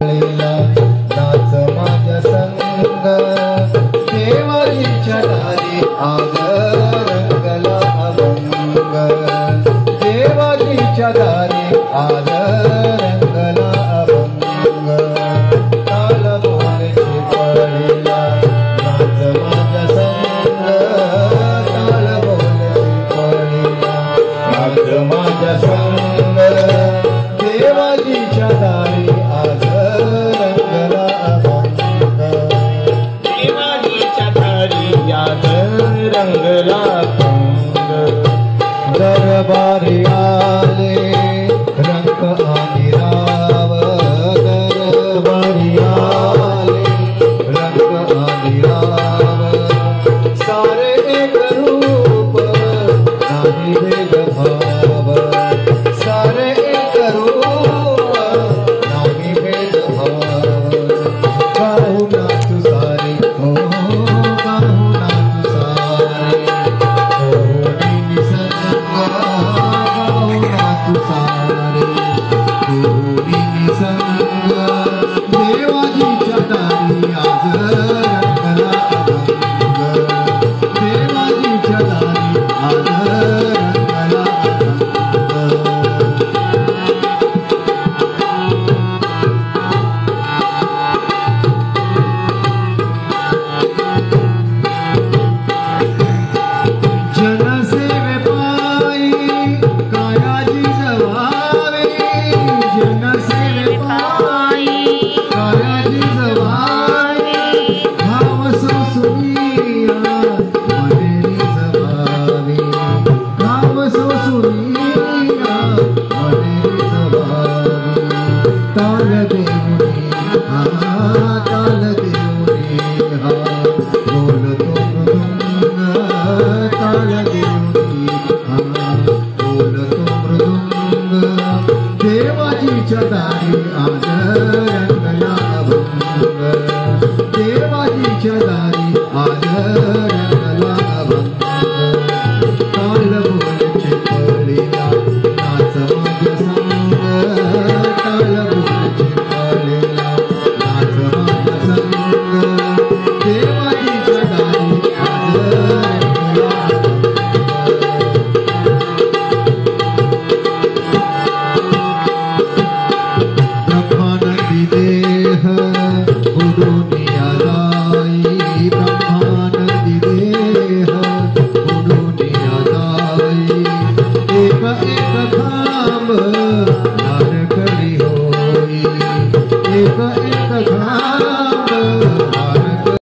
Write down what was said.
नाच माझ्या संग देवाच्या दारी आज रंगला अभंग देवाच्या दारी आज रंगला अभंग काल बोलची पडीला नाच माझ्या संग काल बोलची पडीला नाच माझ्या संग देवाच्या दारी आज रंगला दरबारी आले रंग आणि राव दरबारी आले रंग आणि राव सारे एक रूप नाही भेदभाव सारे एक रूप नाही भेदभाव गाऊ नाचू सारे हो गाऊ नाचू सारे देवाजीच्या दारी आज रंगला अभंग देवाजीच्या दारी आज रंगला जनसेवे पायी कायाजी जवावे जनसेवे पायी कायाजी जवावे भाव सोसुनिया मनेरी जवावे भाव सोसुनिया मनेरी जवावे ताल देऊनी हा ताल देऊनी हा बोलतो मृदुंग ताल देऊनी हा बोलतो मृदुंग देवाजीच्या दारी आज रंगला अभंग देवाजीच्या दारी आज रंगला अभंग काल बोलचे पडीला नाच माझ्या संग काल बोलचे पडीला नाच माझ्या संग देवाजीच्या दारी आज रंगला ब्रह्मानंदी देह उडूनिया जाई ब्रह्मानंदी देह उडूनिया जाई एक एक खांब नारकडी होई एक एक खांब